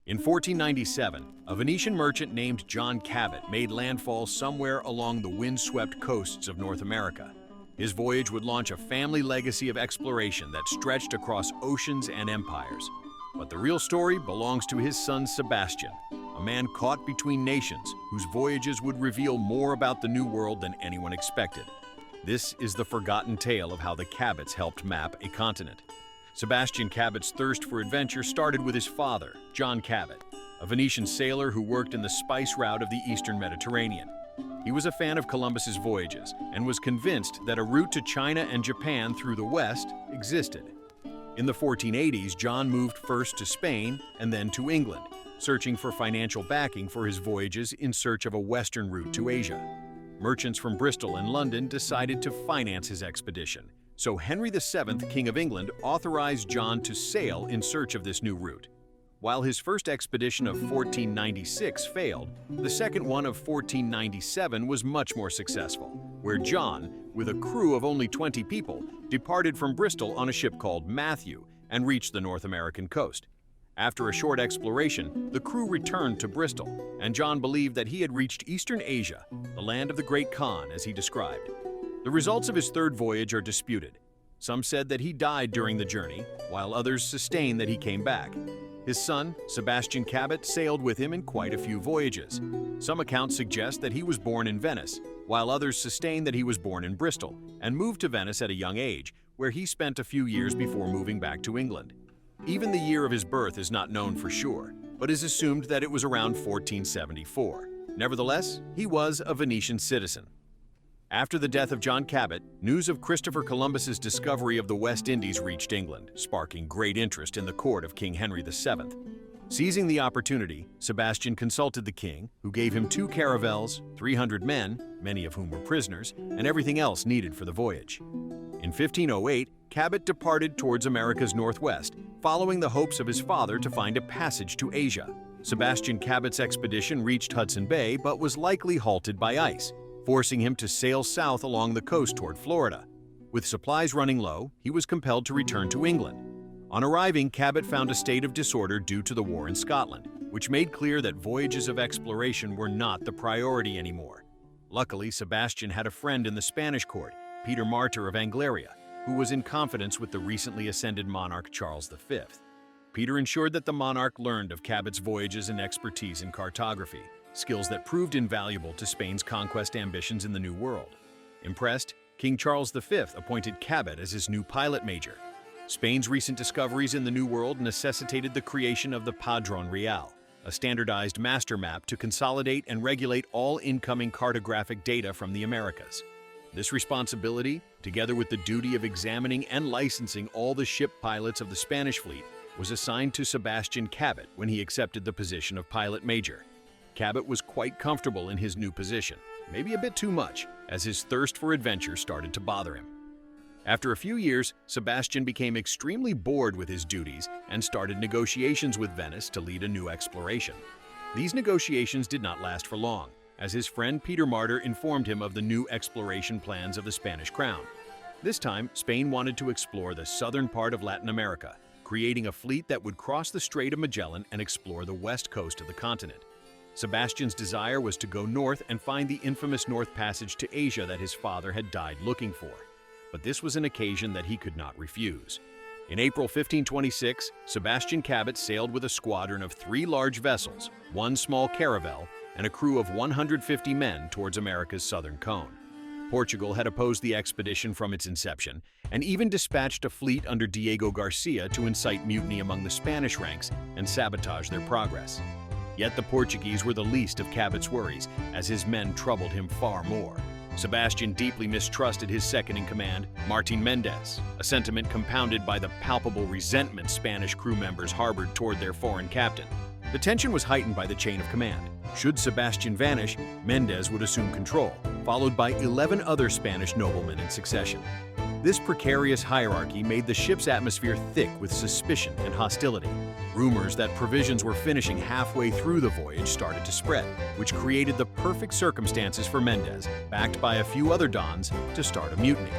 In 1497, a Venetian merchant named John Cabot made landfall somewhere along the wind-swept coasts of North America. His voyage would launch a family legacy of exploration that stretched across oceans and empires. But the real story belongs to his son Sebastian, a man caught between nations whose voyages would reveal more about the New World than anyone expected. This is the forgotten tale of how the Cabots helped map a continent. Sebastian Cabot's thirst for adventure started with his father, John Cabot, a Venetian sailor who worked in the spice route of the Eastern Mediterranean. He was a fan of Columbus's voyages and was convinced that a route to China and Japan through the West existed. In the 1480s, John moved first to Spain and then to England, searching for financial backing for his voyages in search of a western route to Asia. Merchants from Bristol and London decided to finance his expedition, so Henry VII, King of England, authorized John to sail in search of this new route. While his first expedition of 1496 failed, the second one of 1497 was much more successful, where John, with a crew of only 20 people, departed from Bristol on a ship called Matthew and reached the North American coast. After a short exploration, the crew returned to Bristol, and John believed that he had reached Eastern Asia, the land of the Great Khan, as he described. The results of his third voyage are disputed. Some said that he died during the journey, while others sustain that he came back. His son, Sebastian Cabot, sailed with him in quite a few voyages. Some accounts suggest that he was born in Venice, while others sustain that he was born in Bristol and moved to Venice at a young age, where he spent a few years before moving back to England. Even the year of his birth is not known for sure, but is assumed that it was around 1474. Nevertheless, he was a Venetian citizen. After the death of John Cabot, news of Christopher Columbus's discovery of the West Indies reached England, sparking great interest in the court of King Henry VII. Seizing the opportunity, Sebastian consulted the king, who gave him 2 caravels, 300 men, many of whom were prisoners, and everything else needed for the voyage. In 1508, Cabot departed towards America's northwest, following the hopes of his father to find a passage to Asia. Sebastian Cabot's expedition reached Hudson Bay but was likely halted by ice, forcing him to sail south along the coast toward Florida. With supplies running low, he was compelled to return to England. On arriving, Cabot found a state of disorder due to the war in Scotland, which made clear that voyages of exploration were not the priority anymore. Luckily, Sebastian had a friend in the Spanish court, Peter Martyr of Angleria, who was in confidence with the recently ascended monarch Charles V. Peter ensured that the monarch learned of Cabot's voyages and expertise in cartography, skills that proved invaluable to Spain's conquest ambitions in the New World. Impressed, King Charles V appointed Cabot as his new pilot major. Spain's recent discoveries in the New World necessitated the creation of the Padrón Real, a standardized master map to consolidate and regulate all incoming cartographic data from the Americas. This responsibility, together with the duty of examining and licensing all the ship pilots of the Spanish fleet, was assigned to Sebastian Cabot when he accepted the position of pilot major. Cabot was quite comfortable in his new position, maybe a bit too much, as his thirst for adventure started to bother him. After a few years, Sebastian became extremely bored with his duties and started negotiations with Venice to lead a new exploration. These negotiations did not last for long, as his friend Peter Martyr informed him of the new exploration plans of the Spanish crown. This time, Spain wanted to explore the southern part of Latin America, creating a fleet that would cross the Strait of Magellan and explore the west coast of the continent. Sebastian's desire was to go north and find the infamous North Passage to Asia that his father had died looking for. But this was an occasion that he could not refuse. In April 1526, Sebastian Cabot sailed with a squadron of 3 large vessels, 1 small caravel, and a crew of 150 men towards America's southern cone. Portugal had opposed the expedition from its inception, and even dispatched a fleet under Diego Garcia to incite mutiny among the Spanish ranks and sabotage their progress. Yet the Portuguese were the least of Cabot's worries, as his men troubled him far more. Sebastian deeply mistrusted his second-in-command, Martin Mendez, a sentiment compounded by the palpable resentment Spanish crew members harbored toward their foreign captain. The tension was heightened by the chain of command. Should Sebastian vanish, Mendez would assume control, followed by 11 other Spanish noblemen in succession. This precarious hierarchy made the ship's atmosphere thick with suspicion and hostility. Rumors that provisions were finishing halfway through the voyage started to spread, which created the perfect circumstances for Mendez, backed by a few other dons, to start a mutiny.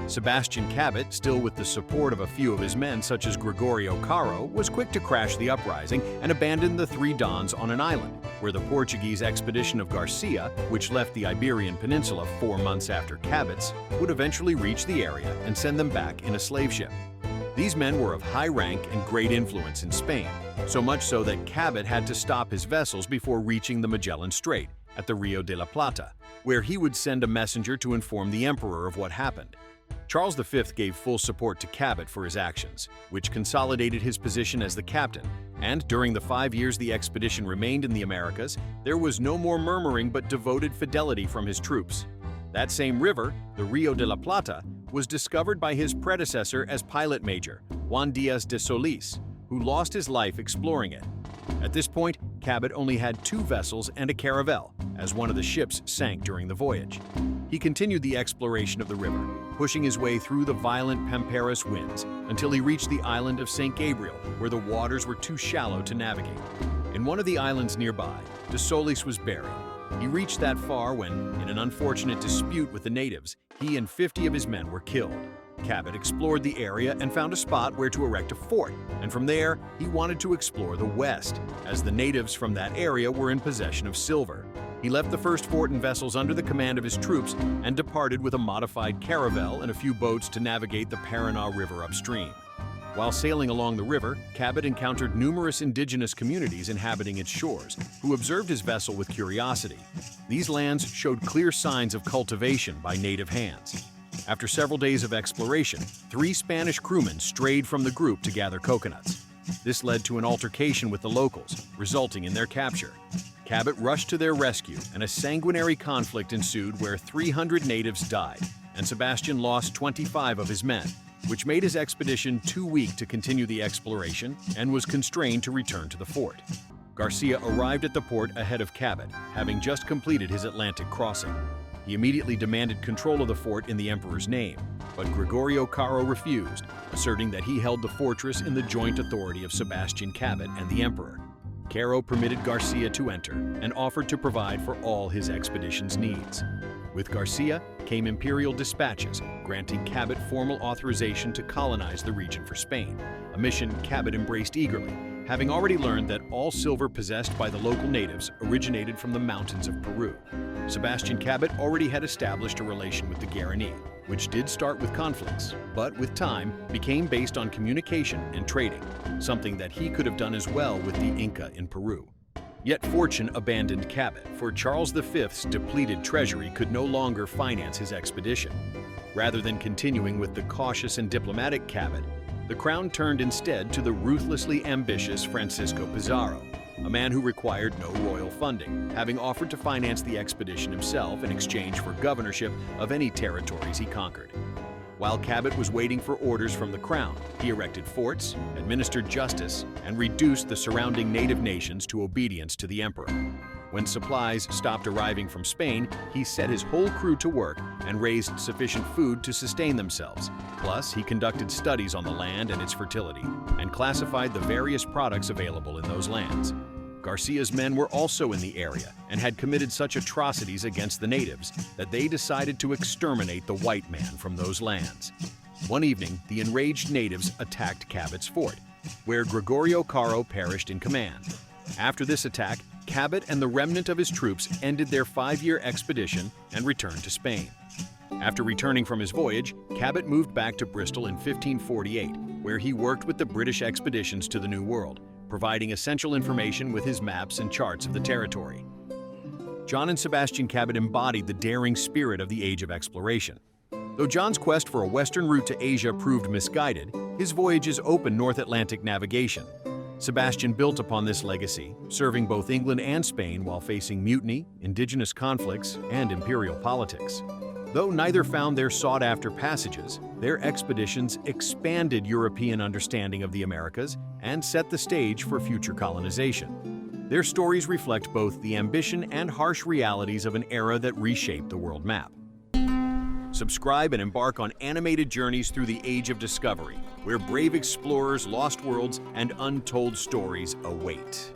Sebastian Cabot, still with the support of a few of his men such as Gregorio Caro, was quick to crash the uprising and abandon the three dons on an island, where the Portuguese expedition of Garcia, which left the Iberian Peninsula 4 months after Cabot's, would eventually reach the area and send them back in a slave ship. These men were of high rank and great influence in Spain, so much so that Cabot had to stop his vessels before reaching the Magellan Strait at the Rio de la Plata, where he would send a messenger to inform the emperor of what happened. Charles V gave full support to Cabot for his actions, which consolidated his position as the captain, and during the 5 years the expedition remained in the Americas, there was no more murmuring but devoted fidelity from his troops. That same river, the Rio de la Plata, was discovered by his predecessor as pilot major, Juan Diaz de Solis, who lost his life exploring it. At this point, Cabot only had 2 vessels and a caravel, as one of the ships sank during the voyage. He continued the exploration of the river, pushing his way through the violent Pampas winds until he reached the island of St. Gabriel, where the waters were too shallow to navigate. In one of the islands nearby, de Solis was buried. He reached that far when, in an unfortunate dispute with the natives, he and 50 of his men were killed. Cabot explored the area and found a spot where to erect a fort, and from there, he wanted to explore the west, as the natives from that area were in possession of silver. He left the first fort and vessels under the command of his troops and departed with a modified caravel and a few boats to navigate the Paraná River upstream. While sailing along the river, Cabot encountered numerous indigenous communities inhabiting its shores, who observed his vessel with curiosity. These lands showed clear signs of cultivation by native hands. After several days of exploration, 3 Spanish crewmen strayed from the group to gather coconuts. This led to an altercation with the locals, resulting in their capture. Cabot rushed to their rescue, and a sanguinary conflict ensued where 300 natives died, and Sebastian lost 25 of his men, which made his expedition too weak to continue the exploration and was constrained to return to the fort. Garcia arrived at the port ahead of Cabot, having just completed his Atlantic crossing. He immediately demanded control of the fort in the emperor's name, but Gregorio Caro refused, asserting that he held the fortress in the joint authority of Sebastian Cabot and the emperor. Caro permitted Garcia to enter and offered to provide for all his expedition's needs. With Garcia came imperial dispatches granting Cabot formal authorization to colonize the region for Spain, a mission Cabot embraced eagerly, having already learned that all silver possessed by the local natives originated from the mountains of Peru. Sebastian Cabot already had established a relation with the Guarani, which did start with conflicts, but with time became based on communication and trading, something that he could have done as well with the Inca in Peru. Yet fortune abandoned Cabot, for Charles V's depleted treasury could no longer finance his expedition. Rather than continuing with the cautious and diplomatic Cabot, the crown turned instead to the ruthlessly ambitious Francisco Pizarro, a man who required no royal funding, having offered to finance the expedition himself in exchange for governorship of any territories he conquered. While Cabot was waiting for orders from the crown, he erected forts, administered justice, and reduced the surrounding native nations to obedience to the emperor. When supplies stopped arriving from Spain, he set his whole crew to work and raised sufficient food to sustain themselves. Plus, he conducted studies on the land and its fertility, and classified the various products available in those lands. Garcia's men were also in the area and had committed such atrocities against the natives that they decided to exterminate the white man from those lands. One evening, the enraged natives attacked Cabot's fort, where Gregorio Caro perished in command. After this attack, Cabot and the remnant of his troops ended their 5-year expedition and returned to Spain. After returning from his voyage, Cabot moved back to Bristol in 1548, where he worked with the British expeditions to the New World, providing essential information with his maps and charts of the territory. John and Sebastian Cabot embodied the daring spirit of the Age of Exploration. Though John's quest for a western route to Asia proved misguided, his voyages opened North Atlantic navigation. Sebastian built upon this legacy, serving both England and Spain while facing mutiny, indigenous conflicts, and imperial politics. Though neither found their sought-after passages, their expeditions expanded European understanding of the Americas and set the stage for future colonization. Their stories reflect both the ambition and harsh realities of an era that reshaped the world map. Subscribe and embark on animated journeys through the Age of Discovery, where brave explorers, lost worlds, and untold stories await.